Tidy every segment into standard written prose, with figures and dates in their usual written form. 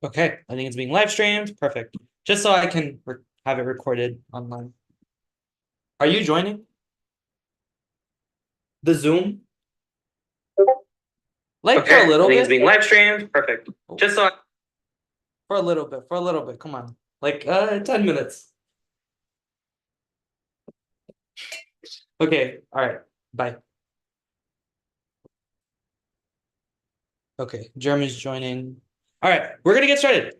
Okay, I think it's being live streamed. Perfect. Just so I can have it recorded online. Are you joining the Zoom? Like for a Okay, I little think it's bit? being live streamed. Perfect. Just so For a little bit. For a little bit. Come on. Like 10 minutes. Okay. All right. Bye. Okay. Jeremy's joining. All right. We're gonna get started.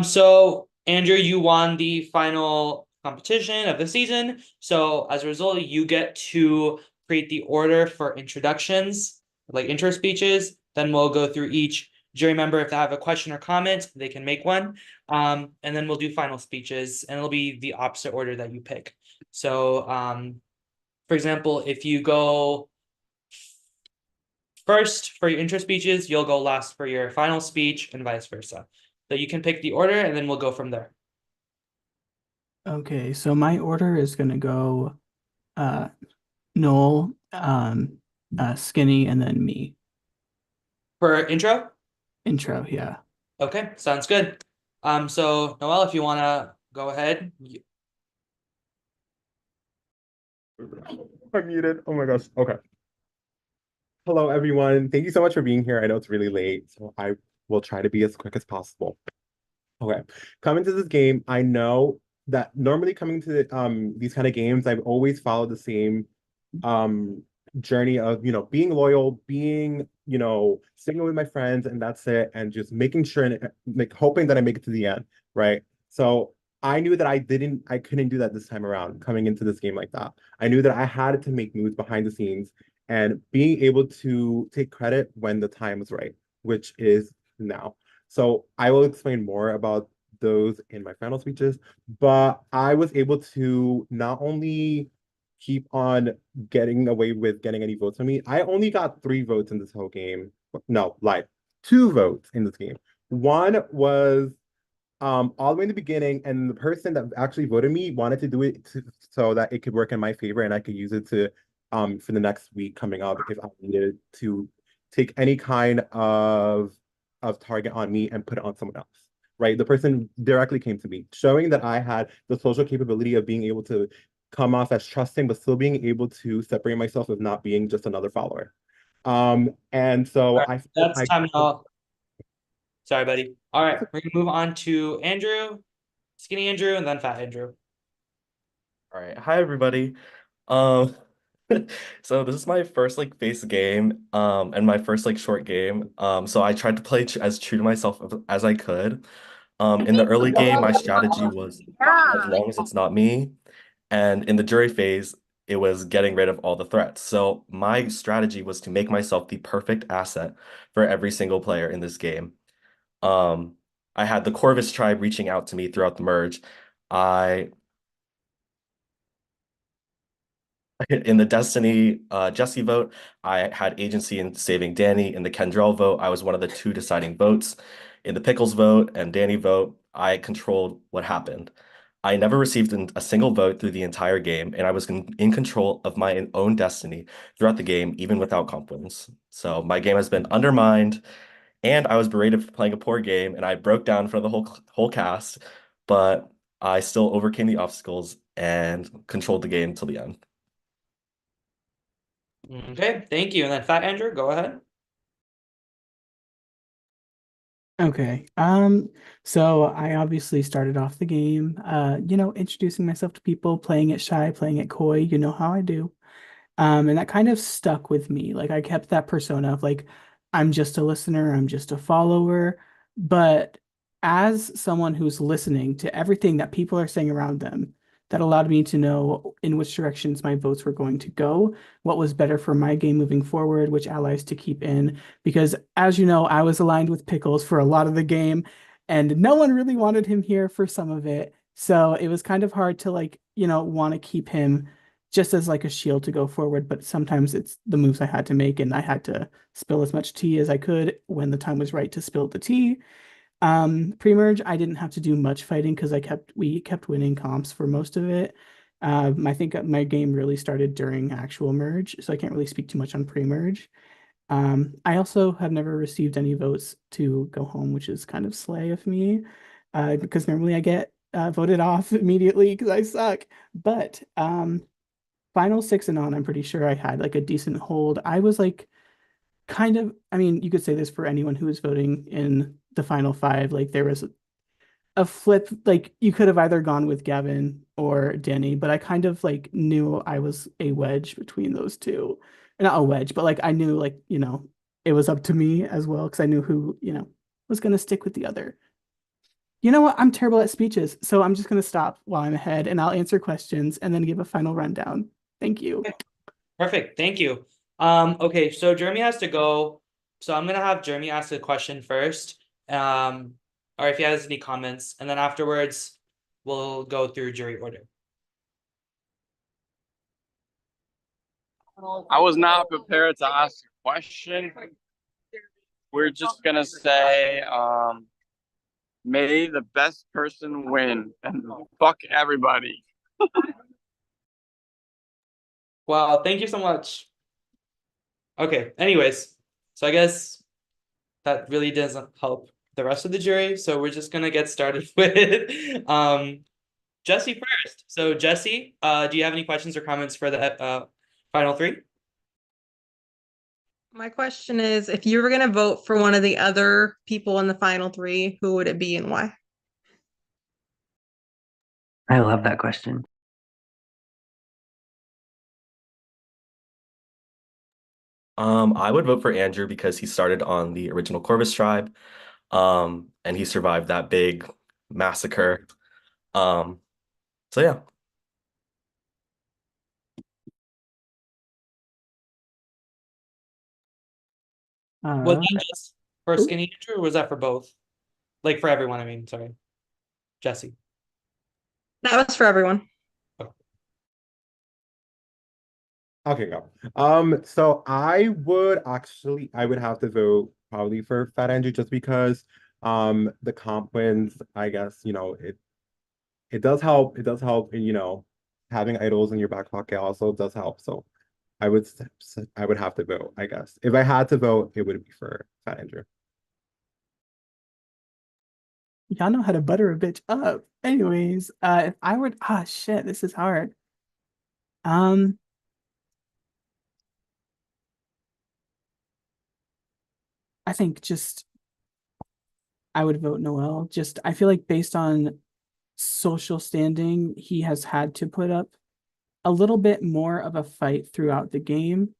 So Andrew, you won the final competition of the season. So as a result, you get to create the order for introductions, like intro speeches. Then we'll go through each jury member. If they have a question or comment, they can make one. And then we'll do final speeches, and it'll be the opposite order that you pick. So, for example, if you go first for your intro speeches, you'll go last for your final speech, and vice versa. So you can pick the order, and then we'll go from there. Okay, so my order is gonna go uh Noel, Skinny, and then me. For intro? Intro, yeah. Okay, sounds good. So Noel, if you wanna go ahead. I'm muted. Oh my gosh. Okay. Hello, everyone. Thank you so much for being here. I know it's really late, so I will try to be as quick as possible. Okay. Coming to this game, I know that normally coming to these kind of games, I've always followed the same um journey of, being loyal, being, sticking with my friends, and that's it, and just making sure and like hoping that I make it to the end, right? So I knew that I couldn't do that this time around coming into this game like that. I knew that I had to make moves behind the scenes and being able to take credit when the time was right, which is now. So I will explain more about those in my final speeches, but I was able to not only keep on getting away with getting any votes from me. I only got 3 votes in this whole game. No, lied. 2 votes in this game. One was all the way in the beginning, and the person that actually voted me wanted to do it so that it could work in my favor and I could use it to for the next week coming up if I needed to take any kind of target on me and put it on someone else. Right. The person directly came to me, showing that I had the social capability of being able to come off as trusting, but still being able to separate myself of not being just another follower. And All so right, I feel that's time now. Sorry, buddy. All right, we're gonna move on to Andrew, Skinny Andrew, and then Fat Andrew. All right. Hi, everybody. Um, so this is my first like face game, and my first like short game. So I tried to play tr as true to myself as I could. In the early game, my strategy was as long as it's not me, and in the jury phase, it was getting rid of all the threats. So my strategy was to make myself the perfect asset for every single player in this game. Um, I had the Corvus tribe reaching out to me throughout the merge. I In the Destiny Jesse vote, I had agency in saving Danny. In the Kendrell vote, I was one of the 2 deciding votes. In the Pickles vote and Danny vote, I controlled what happened. I never received a single vote through the entire game, and I was in control of my own destiny throughout the game, even without comp wins. So my game has been undermined, and I was berated for playing a poor game, and I broke down for the whole cast, but I still overcame the obstacles and controlled the game till the end. Okay, thank you. And then Fat Andrew, go ahead. Okay. So I obviously started off the game, introducing myself to people, playing it shy, playing it coy, you know how I do. And that kind of stuck with me. Like I kept that persona of like, I'm just a listener, I'm just a follower. But as someone who's listening to everything that people are saying around them, that allowed me to know in which directions my votes were going to go, what was better for my game moving forward, which allies to keep in. Because as you know, I was aligned with Pickles for a lot of the game, and no one really wanted him here for some of it. So it was kind of hard to like, want to keep him just as like a shield to go forward, but sometimes it's the moves I had to make, and I had to spill as much tea as I could when the time was right to spill the tea. Pre-merge, I didn't have to do much fighting because we kept winning comps for most of it. I think my game really started during actual merge, so I can't really speak too much on pre-merge. I also have never received any votes to go home, which is kind of slay of me, because normally I get voted off immediately because I suck. But final six and on, I'm pretty sure I had like a decent hold. I was like kind of, I mean, you could say this for anyone who was voting in the final five. Like there was a flip, like you could have either gone with Gavin or Danny, but I kind of like knew I was a wedge between those two. Not a wedge, but like I knew like, it was up to me as well because I knew who, was gonna stick with the other. You know what? I'm terrible at speeches, so I'm just gonna stop while I'm ahead and I'll answer questions and then give a final rundown. Thank you. Perfect. Thank you. Okay, so Jeremy has to go. So I'm gonna have Jeremy ask a question first. Or if he has any comments, and then afterwards we'll go through jury order. I was not prepared to ask a question. We're just gonna say, may the best person win and fuck everybody. Wow, thank you so much. Okay, anyways, so I guess that really doesn't help the rest of the jury, so we're just gonna get started with Jesse first. So Jesse, do you have any questions or comments for the final three? My question is, if you were going to vote for one of the other people in the final three, who would it be and why? I love that question. I would vote for Andrew because he started on the original Corvus tribe, and he survived that big massacre. So yeah. Was that just for Skinny Andrew, or was that for both? Like for everyone, I mean, sorry. Jesse. That was for everyone. Okay, go. So I would have to vote probably for Fat Andrew just because the comp wins, I guess, it does help. It does help, and having idols in your back pocket also does help. So I would have to vote, I guess. If I had to vote, it would be for Fat Andrew. Y'all know how to butter a bitch up. Anyways, if I would, shit, this is hard. I think just I would vote Noel. Just I feel like based on social standing, he has had to put up a little bit more of a fight throughout the game.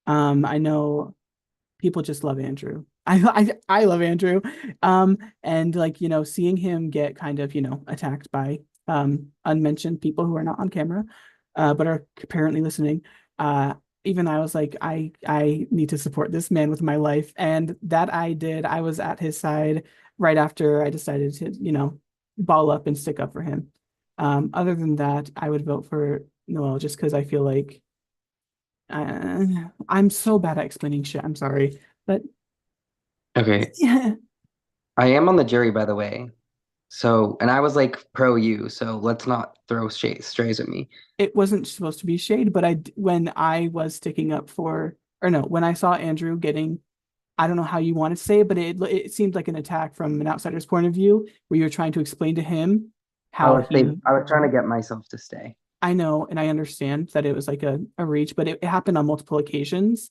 I know people just love Andrew. I love Andrew. And like, seeing him get kind of, attacked by unmentioned people who are not on camera, but are apparently listening. Even I was like, I need to support this man with my life. And that I did. I was at his side right after I decided to, ball up and stick up for him. Other than that, I would vote for Noel just because I feel like I'm so bad at explaining shit. I'm sorry. But Okay, yeah, I am on the jury, by the way. So, and I was like pro you, so let's not throw strays at me. it wasn't supposed to be shade, but when I was sticking up for, or no, when I saw Andrew getting, I don't know how you want to say it, but it seemed like an attack from an outsider's point of view, where you're trying to explain to him how I was trying to get myself to stay. I know, and I understand that it was like a reach, but it happened on multiple occasions.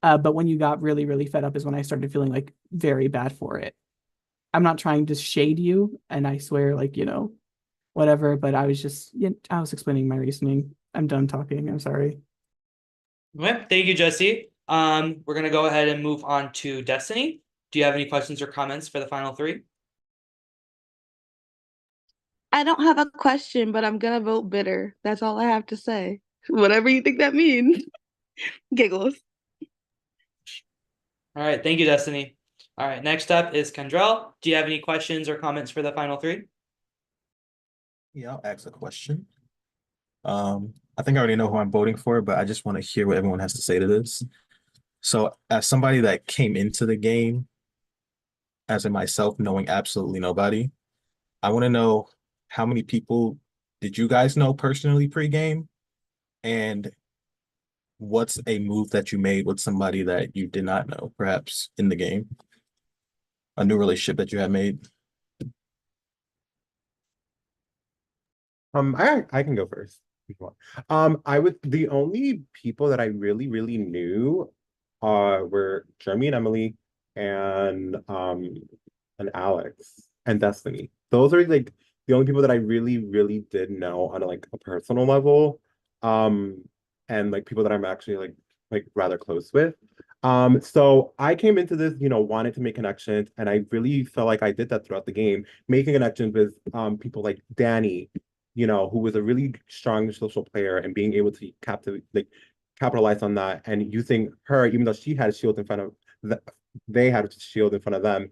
But when you got really, really fed up is when I started feeling like very bad for it. I'm not trying to shade you, and I swear, like, whatever, but I was just, I was explaining my reasoning. I'm done talking. I'm sorry. Okay, thank you, Jesse. We're gonna go ahead and move on to Destiny. Do you have any questions or comments for the final three? I don't have a question, but I'm gonna vote bitter. That's all I have to say. Whatever you think that means. Giggles. All right, thank you, Destiny. All right, next up is Kendrell. Do you have any questions or comments for the final three? Yeah, I'll ask a question. I think I already know who I'm voting for, but I just want to hear what everyone has to say to this. So, as somebody that came into the game, as in myself, knowing absolutely nobody, I want to know how many people did you guys know personally pre-game? And what's a move that you made with somebody that you did not know, perhaps in the game? A new relationship that you had made? I can go first if you want. I would the only people that I really knew were Jeremy and Emily and Alex and Destiny. Those are like the only people that I really did know on like a personal level. Um and like people that I'm actually like rather close with. So I came into this, wanting to make connections, and I really felt like I did that throughout the game, making connections with people like Danny, who was a really strong social player and being able to capitalize on that and using her, even though she had a shield in front of the, they had a shield in front of them,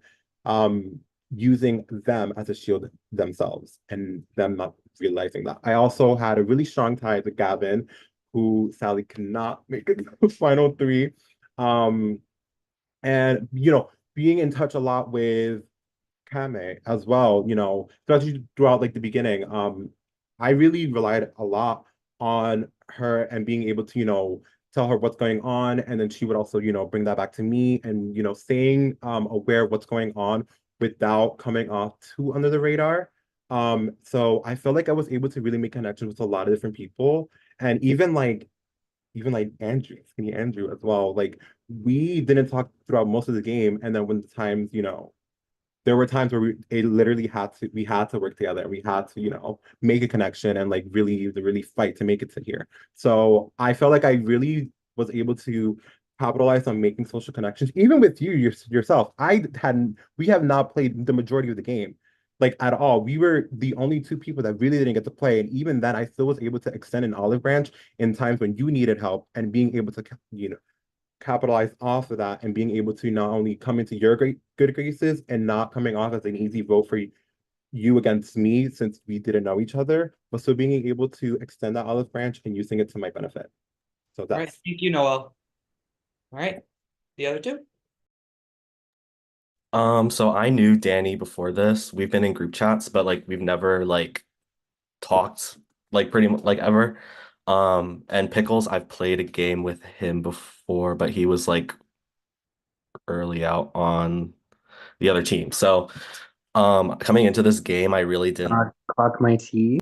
using them as a shield themselves and them not realizing that. I also had a really strong tie to Gavin, who sadly could not make it to the final three. Um, and being in touch a lot with Kame as well, especially throughout like the beginning. I really relied a lot on her and being able to, tell her what's going on. And then she would also, bring that back to me and, staying aware of what's going on without coming off too under the radar. So I felt like I was able to really make connections with a lot of different people. And even like Andrew, skinny Andrew as well. Like we didn't talk throughout most of the game. And then when the times, there were times where we had to work together and we had to, make a connection and like really fight to make it to here. So I felt like I really was able to capitalize on making social connections, even with yourself. We have not played the majority of the game, like at all. We were the only two people that really didn't get to play. And even then I still was able to extend an olive branch in times when you needed help and being able to, capitalize off of that and being able to not only come into your good graces and not coming off as an easy vote for you against me since we didn't know each other, but still being able to extend that olive branch and using it to my benefit. So All right, that's thank you, Noel. All right, the other two. So I knew Danny before this. We've been in group chats, but like we've never like talked like pretty much like ever. And Pickles, I've played a game with him before, but he was like early out on the other team. So coming into this game, I really didn't Clock my tea.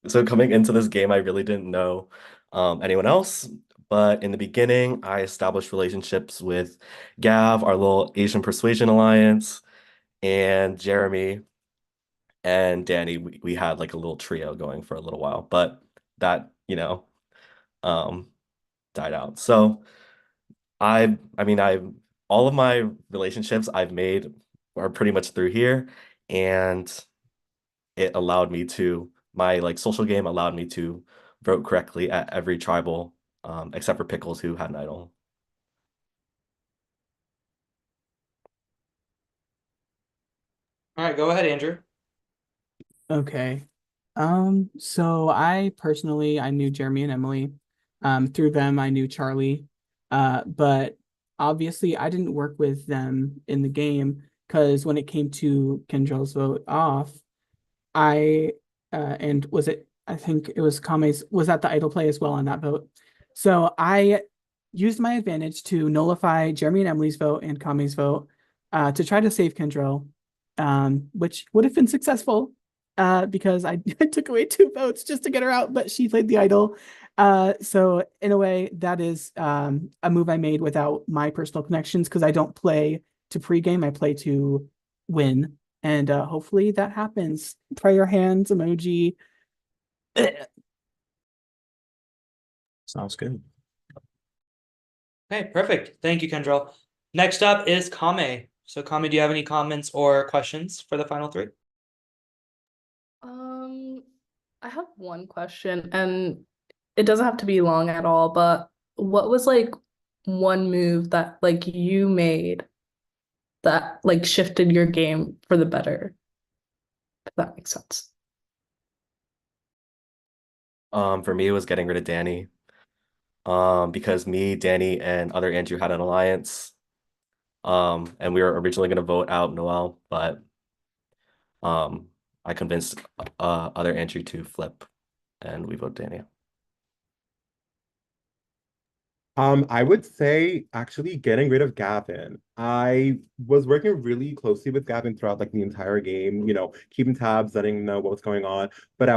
so coming into this game, I really didn't know anyone else. But in the beginning, I established relationships with Gav, our little Asian Persuasion Alliance, and Jeremy and Danny. We had like a little trio going for a little while, but that, um, died out. So I mean, all of my relationships I've made are pretty much through here, and it allowed me to my like social game allowed me to vote correctly at every tribal, except for Pickles, who had an idol. All right, go ahead, Andrew. Okay. So I knew Jeremy and Emily. Through them I knew Charlie. But obviously I didn't work with them in the game because when it came to Kendrell's vote off, I and was it I think it was Kame's was at the idol play as well on that vote. So I used my advantage to nullify Jeremy and Emily's vote and Kame's vote to try to save Kendrell, which would have been successful because I took away 2 votes just to get her out, but she played the idol. So in a way, that is a move I made without my personal connections because I don't play to pregame, I play to win. And hopefully that happens. Prayer hands emoji. Sounds good. Okay, perfect. Thank you, Kendrell. Next up is Kame. So Kame, do you have any comments or questions for the final three? I have one question, and it doesn't have to be long at all, but what was like one move that like you made that like shifted your game for the better? If that makes sense. For me, it was getting rid of Danny. Because me, Danny, and other Andrew had an alliance. And we were originally gonna vote out Noel, but I convinced other Andrew to flip, and we vote Danny. I would say actually getting rid of Gavin. I was working really closely with Gavin throughout like the entire game, keeping tabs, letting him know what was going on. But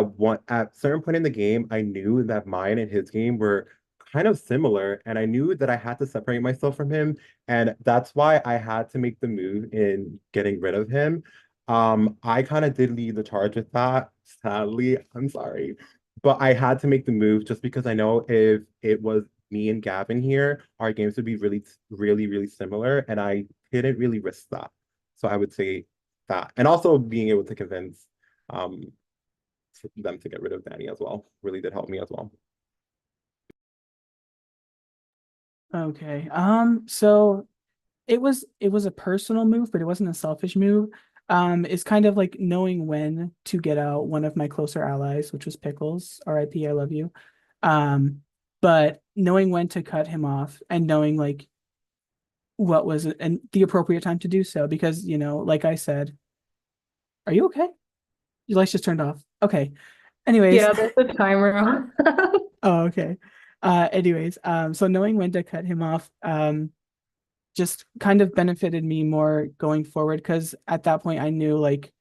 at certain point in the game, I knew that mine and his game were kind of similar, and I knew that I had to separate myself from him, and that's why I had to make the move in getting rid of him. I kind of did lead the charge with that. Sadly, I'm sorry. But I had to make the move just because I know if it was me and Gavin here, our games would be really, really, really similar, and I didn't really risk that. So I would say that, and also being able to convince um them to get rid of Danny as well really did help me as well. Okay. So it was a personal move, but it wasn't a selfish move. It's kind of like knowing when to get out one of my closer allies, which was Pickles. R.I.P. I love you. But knowing when to cut him off and knowing like what was and the appropriate time to do so, because like I said, are you okay? Your lights just turned off. Okay. Anyways, Yeah, there's a timer on. oh, okay. Anyways, so knowing when to cut him off, just kind of benefited me more going forward because at that point I knew like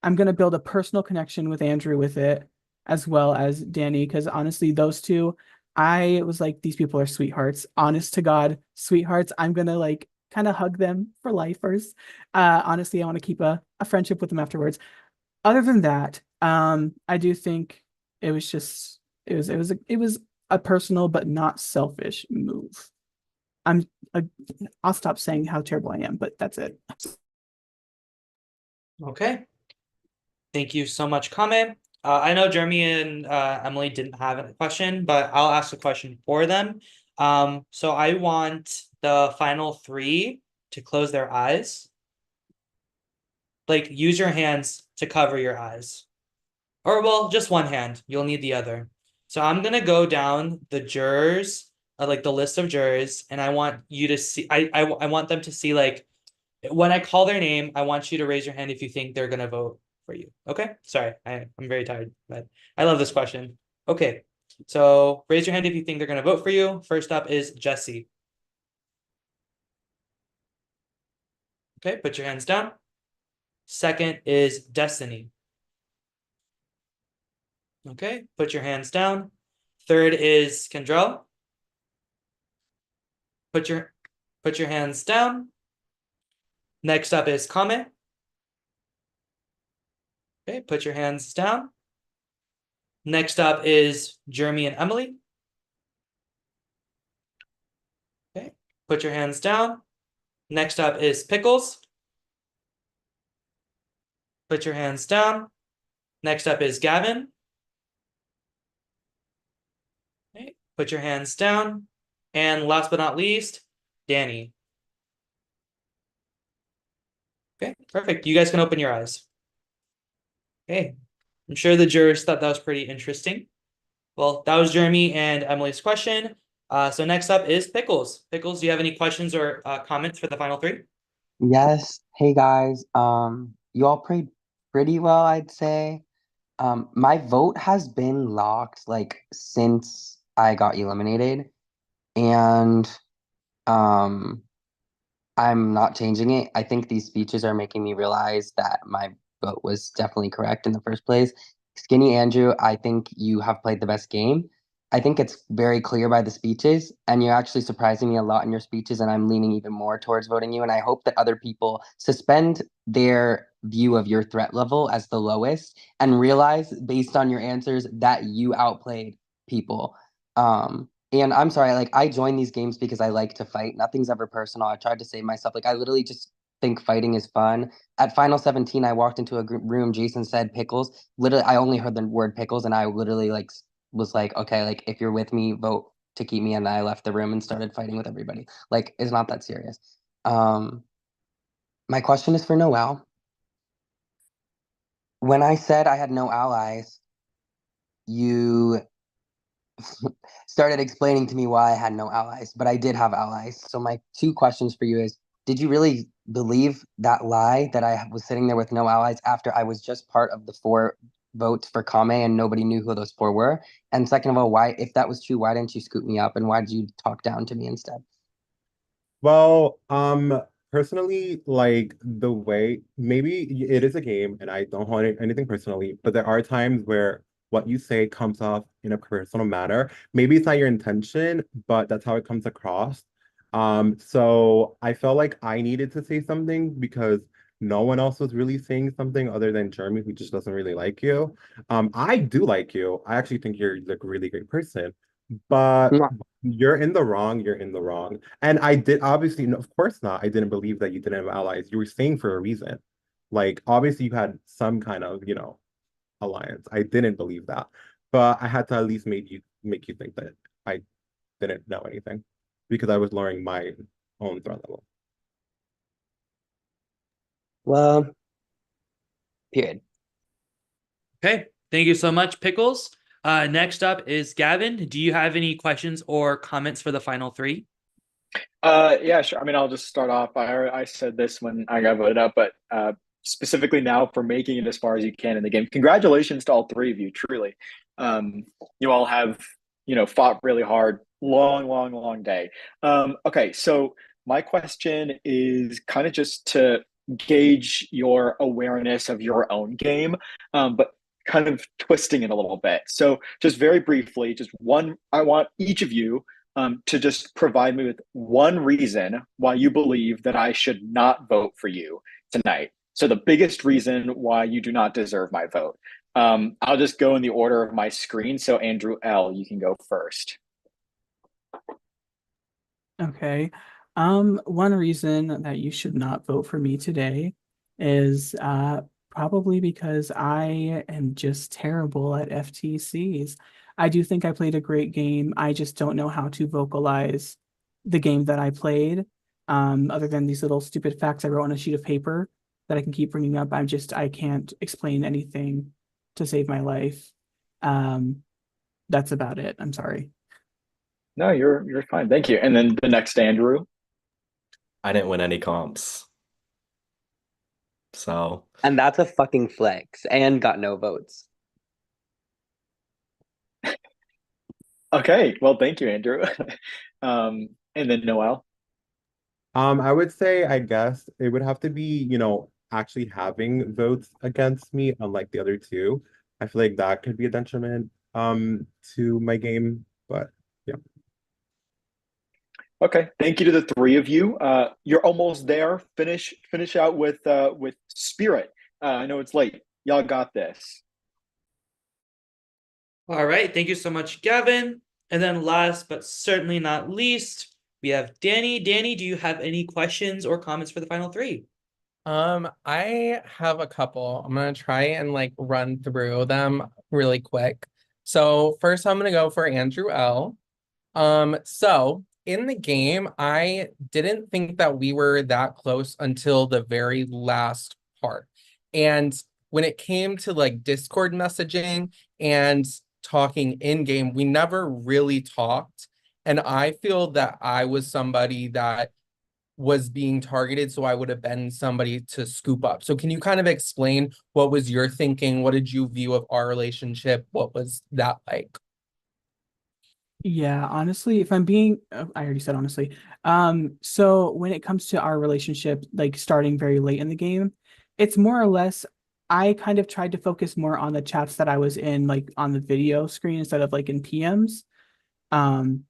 I'm gonna build a personal connection with Andrew with it as well as Danny because honestly those two I was like these people are sweethearts, honest to God sweethearts. I'm gonna like kind of hug them for lifers. Honestly I want to keep a friendship with them afterwards. Other than that, I do think it was just it was a personal but not selfish move. I'm uh, I'll stop saying how terrible I am, but that's it. Okay. Thank you so much, Kame. I know Jeremy and Emily didn't have a question, but I'll ask a question for them. So I want the final three to close their eyes. Like use your hands to cover your eyes. Or well, just one hand. You'll need the other. So I'm gonna go down the jurors, like the list of jurors, and I want you to see. I want them to see like when I call their name. I want you to raise your hand if you think they're gonna vote for you. Okay. Sorry, I'm very tired, but I love this question. Okay. So raise your hand if you think they're gonna vote for you. First up is Jesse. Okay, put your hands down. Second is Destiny. Okay, put your hands down. Third is Kendrell. Put your hands down. Next up is Kame. Okay, put your hands down. Next up is Jeremy and Emily. Okay, put your hands down. Next up is Pickles. Put your hands down. Next up is Gavin. Okay, put your hands down. And last but not least, Danny. Okay, perfect. You guys can open your eyes. Okay, I'm sure the jurors thought that was pretty interesting. Well, that was Jeremy and Emily's question. So next up is Pickles. Pickles, do you have any questions or comments for the final three? Yes. Hey guys. You all played pretty well, I'd say. My vote has been locked like since I got eliminated, and um I'm not changing it. I think these speeches are making me realize that my vote was definitely correct in the first place. Skinny Andrew, I think you have played the best game. I think it's very clear by the speeches, and you're actually surprising me a lot in your speeches, and I'm leaning even more towards voting you. And I hope that other people suspend their view of your threat level as the lowest and realize, based on your answers, that you outplayed people. And I'm sorry, like I joined these games because I like to fight. Nothing's ever personal. I tried to save myself. Like I literally just think fighting is fun. At Final 17, I walked into a room. Jason said pickles. Literally, I only heard the word pickles, and I literally like was like, okay, like if you're with me, vote to keep me. And then I left the room and started fighting with everybody. Like it's not that serious. My question is for Noel. When I said I had no allies, you started explaining to me why I had no allies, but I did have allies. So my two questions for you is, did you really believe that lie that I was sitting there with no allies after I was just part of the four votes for Kame and nobody knew who those four were? And second of all, why, if that was true, why didn't you scoop me up and why did you talk down to me instead? Well, personally, like the way maybe it is a game and I don't hold anything personally, but there are times where what you say comes off in a personal manner. Maybe it's not your intention, but that's how it comes across. So I felt like I needed to say something because no one else was really saying something other than Jeremy, who just doesn't really like you. I do like you. I actually think you're like a really great person, but Mwah. you're in the wrong, you're in the wrong. And I did obviously, no, of course not. I didn't believe that you didn't have allies. You were staying for a reason. Like obviously you had some kind of, alliance. I didn't believe that. But I had to at least make you think that I didn't know anything because I was lowering my own threat level. Well, period. Okay, thank you so much, Pickles. Next up is Gavin. Do you have any questions or comments for the final three? Yeah, sure. I mean, I'll just start off. I said this when I got voted up, but specifically now for making it as far as you can in the game. Congratulations to all three of you, truly. You all have, fought really hard. Long day. Okay, so my question is kind of just to gauge your awareness of your own game, but kind of twisting it a little bit. So just very briefly, just one, I want each of you to just provide me with one reason why you believe that I should not vote for you tonight. So the biggest reason why you do not deserve my vote. I'll just go in the order of my screen. So Andrew L., you can go first. Okay. One reason that you should not vote for me today is probably because I am just terrible at FTCs. I do think I played a great game. I just don't know how to vocalize the game that I played. Other than these little stupid facts I wrote on a sheet of paper that I can keep bringing up, I can't explain anything to save my life. That's about it. I'm sorry. No, you're fine. Thank you. And then the next Andrew. I didn't win any comps. So And that's a fucking flex and got no votes. Okay, well, thank you, Andrew. And then Noel. I would say, I guess it would have to be, actually having votes against me, unlike the other two. I feel like that could be a detriment to my game, but yeah. Okay, thank you to the three of you. You're almost there. Finish out with Spirit. I know it's late. Y'all got this. All right, thank you so much, Gavin. And then last but certainly not least, we have Danny. Danny, do you have any questions or comments for the final three? I have a couple. I'm gonna try and like run through them really quick. So first I'm gonna go for Andrew L. So in the game, I didn't think that we were that close until the very last part. And when it came to like Discord messaging and talking in game, we never really talked. And I feel that I was somebody that was being targeted, so I would have been somebody to scoop up. So can you kind of explain what was your thinking? What did you view of our relationship? What was that like? Yeah, honestly, if I'm being, I already said honestly. So when it comes to our relationship, like starting very late in the game, it's more or less, I kind of tried to focus more on the chats that I was in, like on the video screen instead of like in PMs. Um,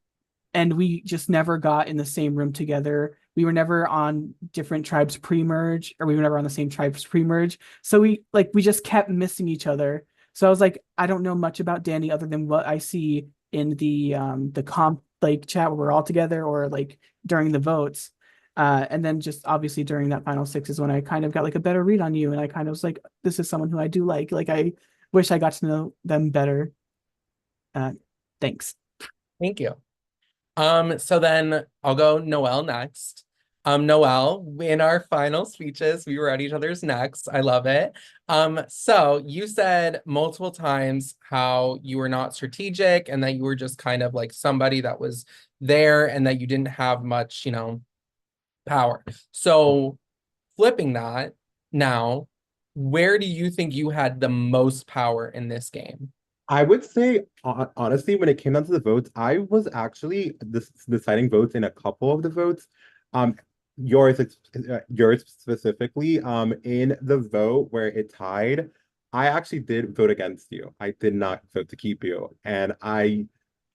and we just never got in the same room together. We were never on different tribes pre-merge, or we were never on the same tribes pre-merge. So we just kept missing each other. So I was like, I don't know much about Danny other than what I see in the comp like chat where we're all together or like during the votes. And then just obviously during that final six is when I kind of got like a better read on you, and I kind of was like, this is someone who I do like. Like I wish I got to know them better. Thanks. Thank you. So then I'll go Noel next. Noel, in our final speeches, we were at each other's necks. I love it. So you said multiple times how you were not strategic and that you were just kind of like somebody that was there and that you didn't have much, power. So flipping that now, where do you think you had the most power in this game? I would say, honestly, when it came down to the votes, I was actually deciding votes in a couple of the votes. Um, yours specifically. In the vote where it tied, I actually did vote against you. I did not vote to keep you, and I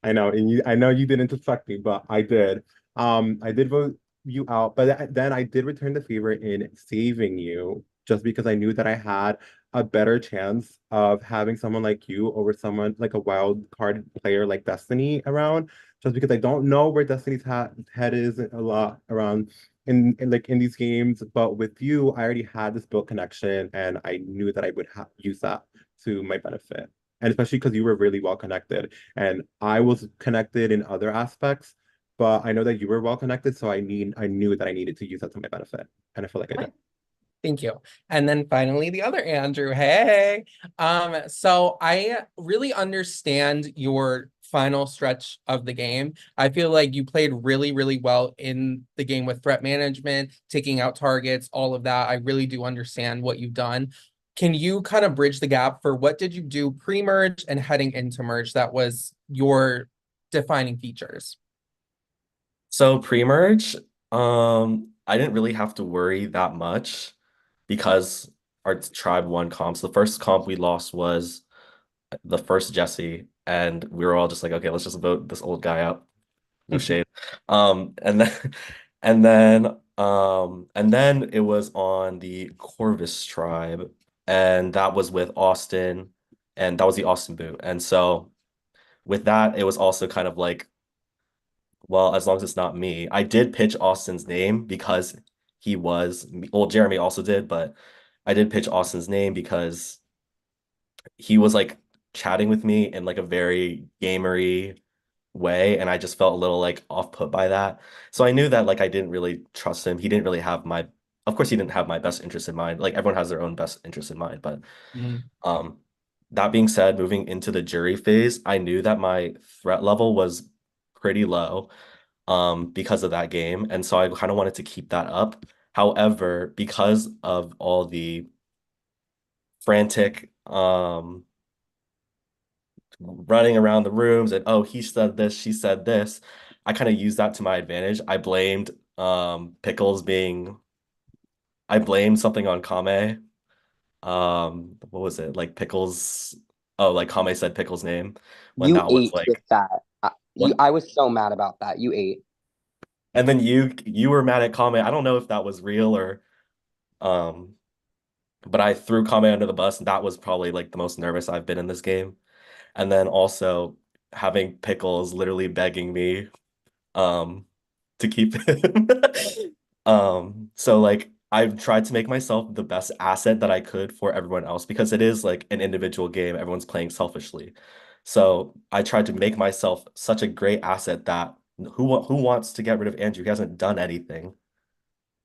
know, and I know you didn't suspect me, but I did. I did vote you out, but then I did return the favor in saving you, just because I knew that I had a better chance of having someone like you over someone like a wild card player like Destiny around, just because I don't know where Destiny's head is a lot around in these games. But with you, I already had this built connection, and I knew that I would use that to my benefit. And especially because you were really well connected, and I was connected in other aspects, but I know that you were well connected, so I knew that I needed to use that to my benefit, and I feel like I did. Thank you. And then finally, the other Andrew. Hey. So I really understand your final stretch of the game. I feel like you played really, really well in the game with threat management, taking out targets, all of that. I really do understand what you've done. Can you kind of bridge the gap for what did you do pre-merge and heading into merge that was your defining features? So pre-merge, I didn't really have to worry that much because our tribe won comps. The first comp we lost was the first Jesse, and we were all just like, okay, let's just vote this old guy out. No shade. And then and then it was on the Corvus tribe, and that was with Austin, and that was the Austin boot. And so with that, it was also kind of like, well, as long as it's not me. I did pitch Austin's name because he was, well, Jeremy also did, but I did pitch Austin's name because he was like chatting with me in like a very gamery way, and I just felt a little like off put by that. So I knew that like I didn't really trust him. He didn't really have my, of course, he didn't have my best interest in mind. Like everyone has their own best interest in mind, but um, that being said, moving into the jury phase, I knew that my threat level was pretty low because of that game, and so I kind of wanted to keep that up. However, because of all the frantic running around the rooms and oh, he said this, she said this, I kind of used that to my advantage. Pickles being I blamed something on Kame. What was it? Like Pickles, oh, like Kame said Pickles' name when You that was ate with like that. what? I was so mad about that. You ate. And then you were mad at Kame. I don't know if that was real or um but I threw Kame under the bus, and that was probably like the most nervous I've been in this game. And then also having Pickles literally begging me um to keep him. So like I've tried to make myself the best asset that I could for everyone else because it is like an individual game. Everyone's playing selfishly. So I tried to make myself such a great asset that who wants to get rid of Andrew? He hasn't done anything.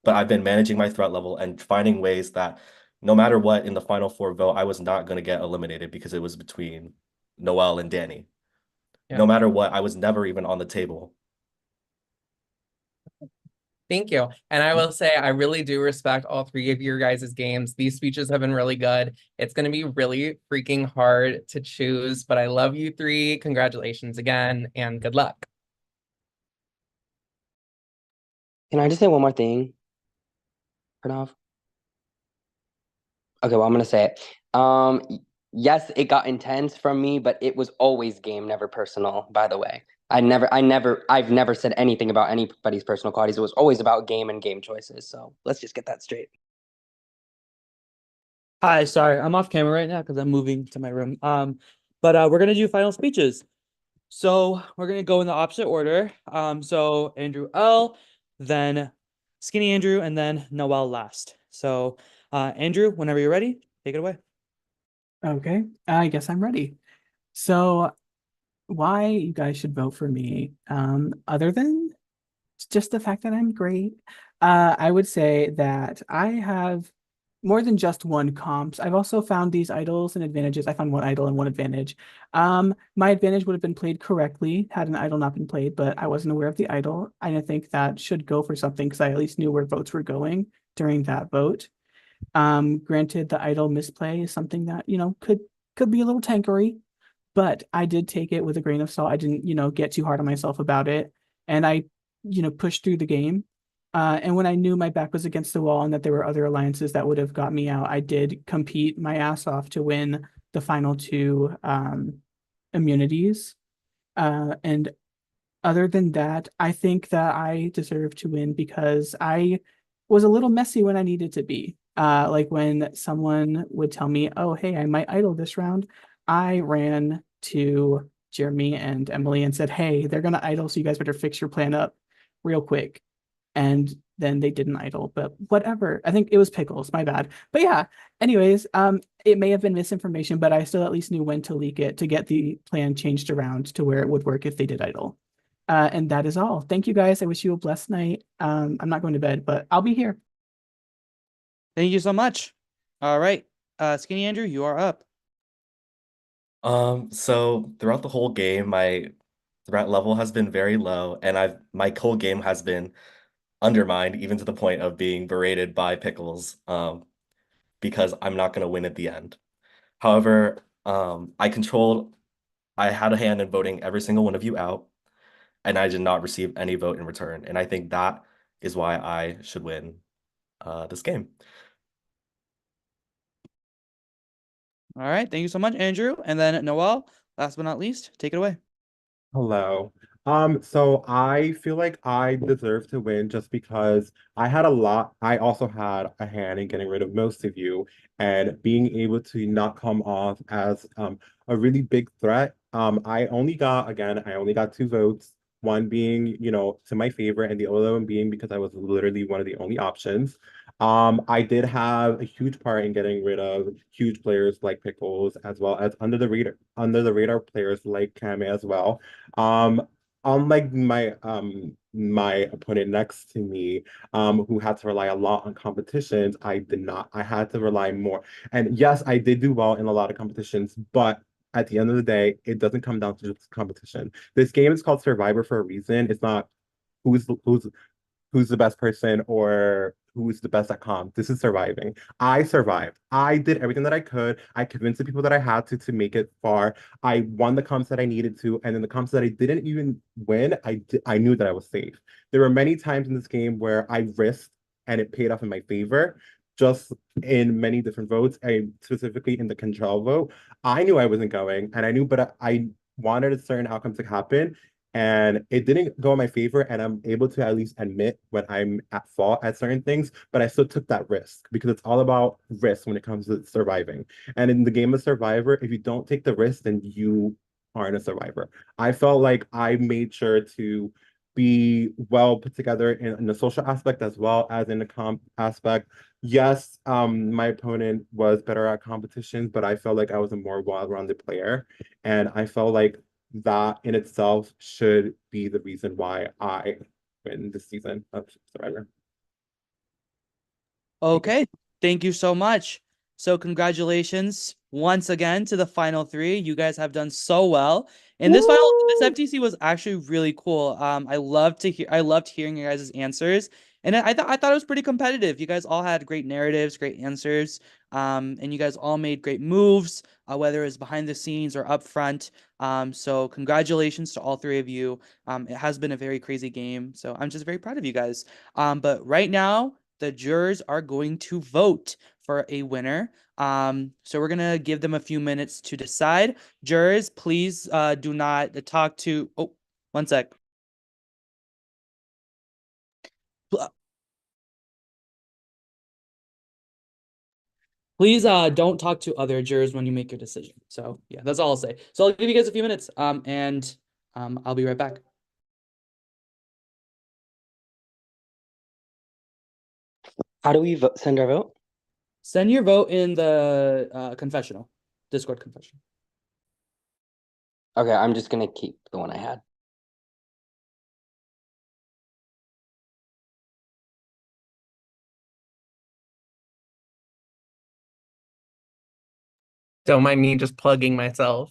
But I've been managing my threat level and finding ways that no matter what in the final four vote, I was not going to get eliminated because it was between Noel and Danny. Yeah. No matter what, I was never even on the table. Thank you. And I will say, I really do respect all three of your guys' games. These speeches have been really good. It's going to be really freaking hard to choose, but I love you three. Congratulations again, and good luck. Can I just say one more thing, Pranav? Okay, well, I'm gonna say it. Yes, it got intense from me, but it was always game, never personal, by the way. I've never said anything about anybody's personal qualities. It was always about game and game choices. So let's just get that straight. Hi, sorry, I'm off camera right now because I'm moving to my room. But we're gonna do final speeches. So we're gonna go in the opposite order. So Andrew L, then Skinny Andrew, and then Noel last. So Andrew, whenever you're ready, take it away. Okay, I guess I'm ready. So why you guys should vote for me, other than just the fact that I'm great, I would say that I have more than just one comps. I've also found these idols and advantages. I found one idol and one advantage. My advantage would have been played correctly had an idol not been played, but I wasn't aware of the idol. And I think that should go for something because I at least knew where votes were going during that vote. Granted, the idol misplay is something that, could be a little tankery, but I did take it with a grain of salt. I didn't, get too hard on myself about it. And I, pushed through the game. And when I knew my back was against the wall and that there were other alliances that would have got me out, I did compete my ass off to win the final two immunities. And other than that, I think that I deserve to win because I was a little messy when I needed to be. Like when someone would tell me, "Oh, hey, I might idle this round," I ran to Jeremy and Emily and said, "Hey, they're gonna idle, so you guys better fix your plan up real quick." And then they didn't idle, but whatever. I think it was pickles, my bad. But yeah, anyways, it may have been misinformation, but I still at least knew when to leak it to get the plan changed around to where it would work if they did idle. And that is all. Thank you guys. I wish you a blessed night. I'm not going to bed, but I'll be here. Thank you so much. All right. Skinny Andrew, you are up. So throughout the whole game, my threat level has been very low, and my whole game has been undermined, even to the point of being berated by Pickles, because I'm not gonna win at the end. However, I had a hand in voting every single one of you out, and I did not receive any vote in return. And I think that is why I should win this game. All right. Thank you so much, Andrew. And then Noel, last but not least, take it away. Hello. So I feel like I deserve to win just because I also had a hand in getting rid of most of you and being able to not come off as a really big threat. I only got 2 votes, one being, to my favor, and the other one being because I was literally one of the only options. I did have a huge part in getting rid of huge players like Pickles, as well as under the radar players like Kame as well. Um, Unlike my opponent next to me, who had to rely a lot on competitions, I did not. I had to rely more. And yes, I did do well in a lot of competitions, but at the end of the day, it doesn't come down to just competition. This game is called Survivor for a reason. It's not who's the best person or who's the best at comp. This is surviving. I survived. I did everything that I could. I convinced the people that I had to make it far. I won the comps that I needed to, and then the comps that I didn't even win, I knew that I was safe. There were many times in this game where I risked and it paid off in my favor. Just in many different votes, and specifically in the control vote, I knew I wasn't going, and I knew, but I wanted a certain outcome to happen, and it didn't go in my favor, and I'm able to at least admit when I'm at fault at certain things, but I still took that risk because it's all about risk when it comes to surviving. And in the game of Survivor, if you don't take the risk, then you aren't a survivor. I felt like I made sure to be well put together in the social aspect as well as in the comp aspect. Yes, my opponent was better at competitions, but I felt like I was a more well-rounded player, and I felt like that in itself should be the reason why I win this season of Survivor. Okay. Thank you so much. So congratulations once again to the final three. You guys have done so well. And this FTC was actually really cool. I loved hearing your guys' answers. And I thought it was pretty competitive. You guys all had great narratives, great answers. And you guys all made great moves, whether it was behind the scenes or up front. So congratulations to all three of you. It has been a very crazy game. So I'm just very proud of you guys. But right now, the jurors are going to vote for a winner. So we're gonna give them a few minutes to decide. Jurors, please do not talk to. Oh, one sec. Please don't talk to other jurors when you make your decision. So yeah, that's all I'll say. So I'll give you guys a few minutes. And I'll be right back. How do we send our vote? Send your vote in the confessional, Discord confessional. Okay, I'm just gonna keep the one I had. Don't mind me just plugging myself.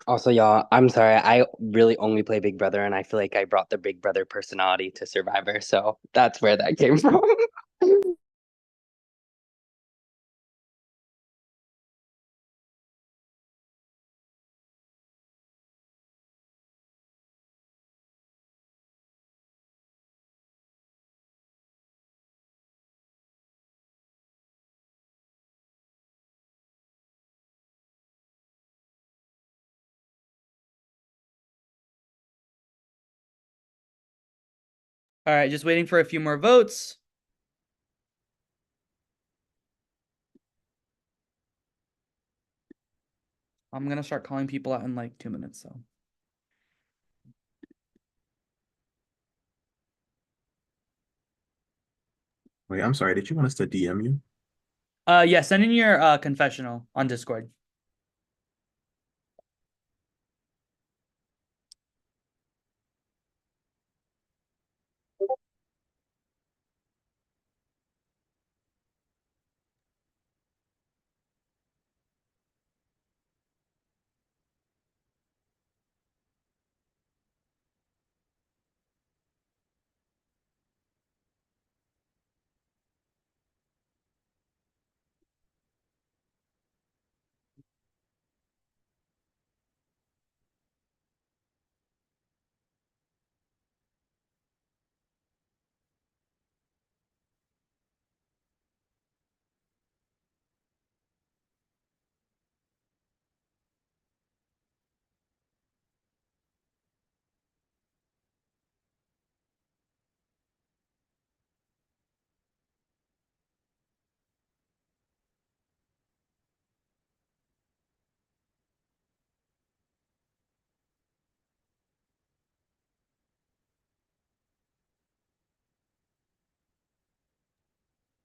Also, y'all, I'm sorry. I really only play Big Brother, and I feel like I brought the Big Brother personality to Survivor, so that's where that came from. All right, just waiting for a few more votes. I'm gonna start calling people out in like 2 minutes, so. Wait, I'm sorry. Did you want us to DM you? Yeah, send in your confessional on Discord.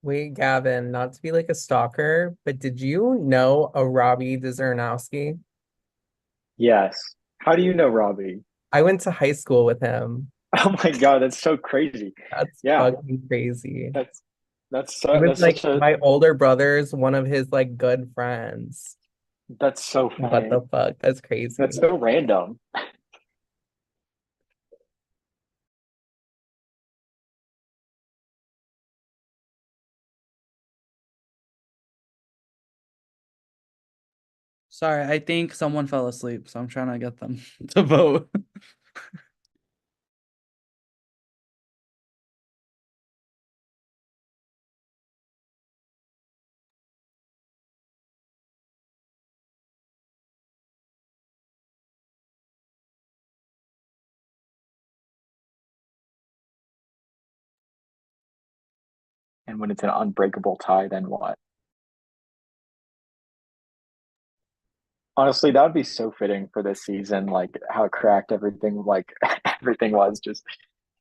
Wait, Gavin, not to be like a stalker, but did you know a Robbie Dzernowski? Yes. How do you know Robbie? I went to high school with him. Oh my God, that's so crazy. That's Yeah, fucking crazy. that's that's He so was that's like such a my older brother's one of his like good friends. that's so What funny. the fuck? That's That's crazy. so random. Sorry, I think someone fell asleep, so I'm trying to get them to vote. And when it's an unbreakable tie, then what? Honestly, that would be so fitting for this season, like how cracked everything like everything was. Just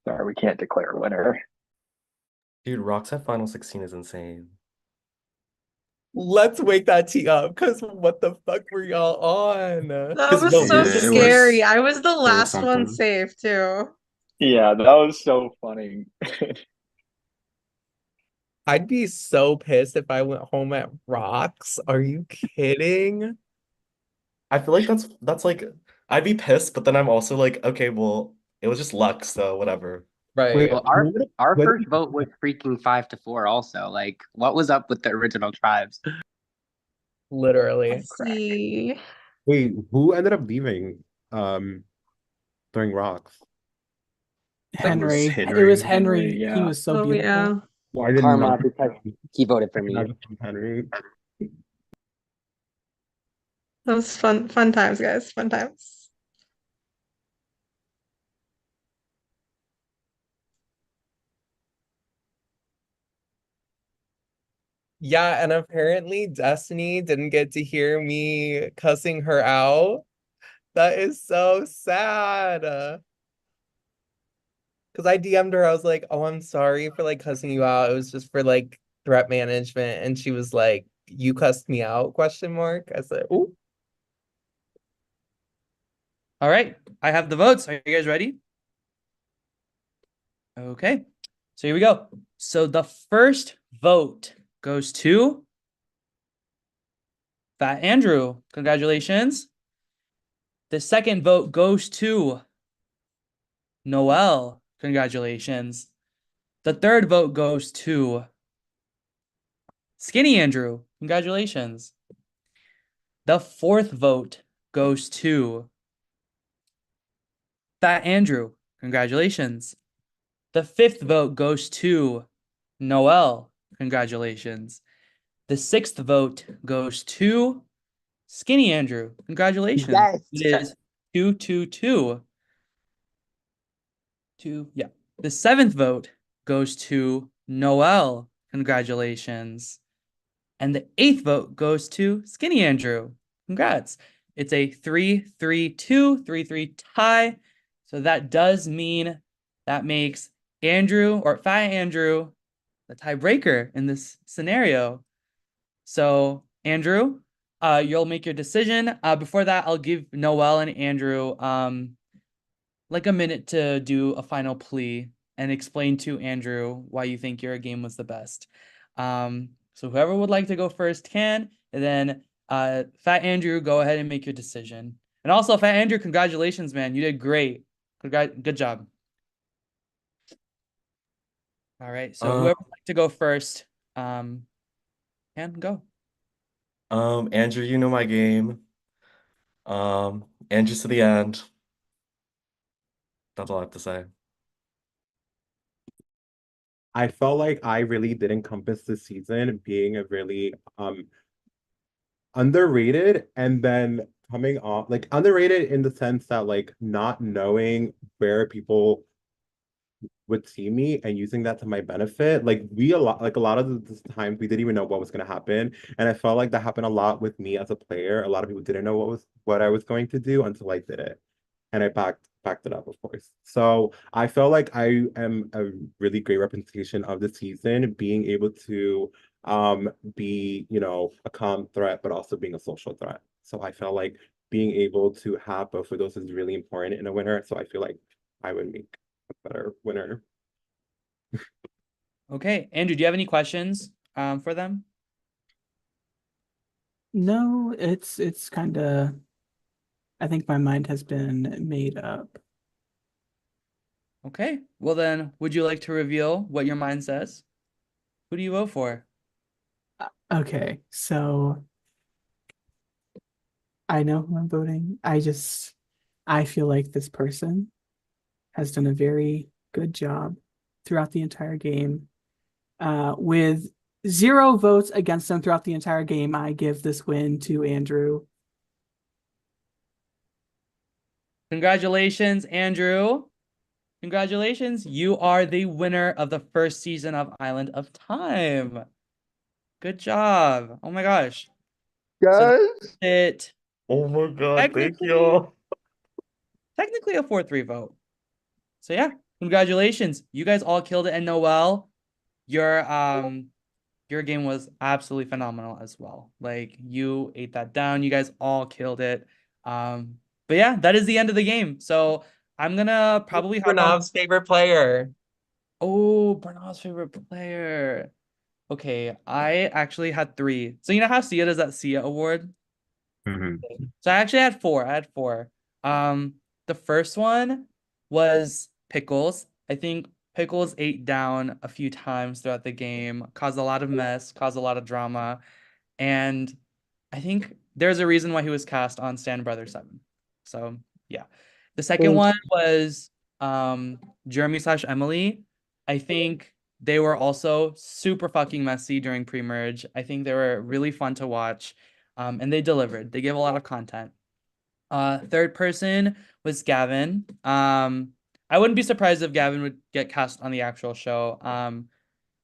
sorry, we can't declare a winner. Dude, Rocks at Final 16 is insane. Let's wake that tea up, because what the fuck were y'all on? That Because was no, so Yeah, listen, it scary. was I was the it was last one something. safe too. Yeah, that was so funny. I'd be so pissed if I went home at Rocks. Are you kidding? I feel like that's like I'd be pissed, but then I'm also like, okay, well, it was just luck, so whatever. Right. Well, our first vote was freaking 5-4 also. Like, what was up with the original tribes? Literally. Let's see. Wait, who ended up leaving during Rocks? Henry. It Henry. was Henry. Henry, He yeah. was so Oh beautiful. yeah. Why did Karma, not because he voted for me. Henry? That was fun times, guys. Fun times. Yeah, and apparently Destiny didn't get to hear me cussing her out. That is so sad. Because I DM'd her, I was like, oh, I'm sorry for like cussing you out. It was just for like threat management. And she was like, you cussed me out, question mark. I said, ooh. All right, I have the votes. Are you guys ready? Okay, so here we go. So the first vote goes to Fat Andrew. Congratulations. The second vote goes to Noel. Congratulations. The third vote goes to Skinny Andrew. Congratulations. The fourth vote goes to Fat Andrew. Congratulations. The fifth vote goes to Noel. Congratulations. The sixth vote goes to Skinny Andrew. Congratulations. Yes. It is 2-2-2. Yeah. The seventh vote goes to Noel. Congratulations. And the eighth vote goes to Skinny Andrew. Congrats. It's a 3-3-2, 3-3 tie. So that does mean that makes Andrew or Fat Andrew the tiebreaker in this scenario. So Andrew, you'll make your decision. Before that, I'll give Noel and Andrew like a minute to do a final plea and explain to Andrew why you think your game was the best. So whoever would like to go first can, and then Fat Andrew, go ahead and make your decision. And also, Fat Andrew, congratulations, man. You did great. Good job. All right. So whoever would like to go first, can go. Andrew, you know my game. Andrew to the end. That's all I have to say. I felt like I really did encompass this season being a really underrated, and then coming off like underrated in the sense that like not knowing where people would see me and using that to my benefit. Like a lot of the times we didn't even know what was going to happen, and I felt like that happened a lot with me as a player. A lot of people didn't know what I was going to do until I did it, and I backed it up, of course. So I felt like I am a really great representation of the season, being able to be, a calm threat, but also being a social threat. So I felt like being able to have both of those is really important in a winner. So I feel like I would make a better winner. Okay, Andrew, do you have any questions for them? No, it's kind of, I think my mind has been made up. Okay, well then, would you like to reveal what your mind says? Who do you vote for? Okay, so I know who I'm voting. I feel like this person has done a very good job throughout the entire game. With 0 votes against them throughout the entire game, I give this win to Andrew. Congratulations, Andrew. Congratulations. You are the winner of the first season of Island of Time. Good job. Oh my gosh. So Guys. it Oh my God, thank technically you. technically a 4-3 vote. So yeah, congratulations. You guys all killed it. And Noel, your game was absolutely phenomenal as well. Like you ate that down. You guys all killed it. But yeah, that is the end of the game. So I'm gonna probably hop on. Pranav's favorite player. Oh, Bernard's favorite player. Okay, I actually had 3. So you know how Sia does that Sia award? So I actually had 4. I had 4. The first one was Pickles. I think Pickles ate down a few times throughout the game, caused a lot of mess, caused a lot of drama, and I think there's a reason why he was cast on Stand Brother 7. So yeah. The second one was Jeremy / Emily. I think they were also super fucking messy during pre-merge. I think they were really fun to watch. And they delivered. They gave a lot of content. Third person was Gavin. I wouldn't be surprised if Gavin would get cast on the actual show.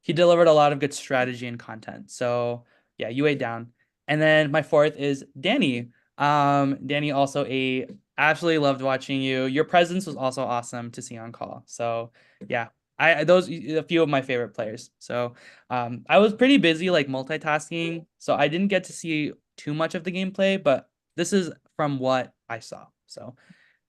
He delivered a lot of good strategy and content. So yeah, you ate down. And then my fourth is Danny. Danny also ate. Absolutely loved watching you. Your presence was also awesome to see on call. So yeah, those a few of my favorite players. So I was pretty busy like multitasking, so I didn't get to see too much of the gameplay, but this is from what I saw. So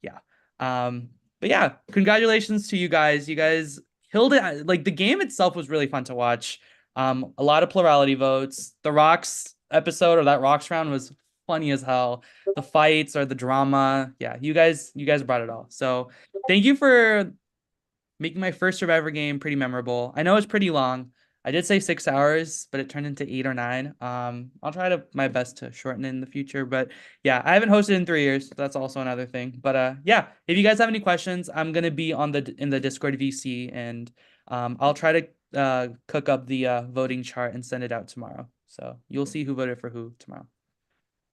yeah. But yeah, congratulations to you guys. You guys killed it. Like the game itself was really fun to watch. A lot of plurality votes. The Rocks episode or that Rocks round was funny as hell. The fights or the drama. Yeah, you guys brought it all. So thank you for making my first Survivor game pretty memorable. I know it's pretty long. I did say 6 hours, but it turned into 8 or 9. I'll try to my best to shorten it in the future. But yeah, I haven't hosted in 3 years. So that's also another thing. But yeah, if you guys have any questions, I'm gonna be in the Discord VC, and I'll try to cook up the voting chart and send it out tomorrow. So you'll see who voted for who tomorrow.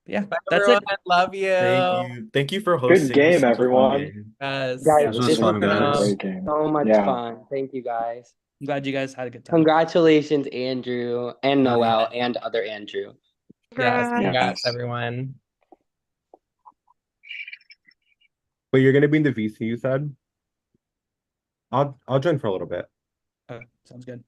But yeah, Bye, that's everyone. it. Love you. Thank you for Good hosting. game, Such a fun everyone. game. Yes. Guys, This was this fun, has been guys. Great game. so much Yeah. fun. Thank you guys. I'm glad you guys had a good time. Congratulations, Andrew and Yeah. Noel and other Andrew. Yes. Congrats, Yes. everyone. But you're gonna be in the VC, you said? I'll join for a little bit. Sounds good.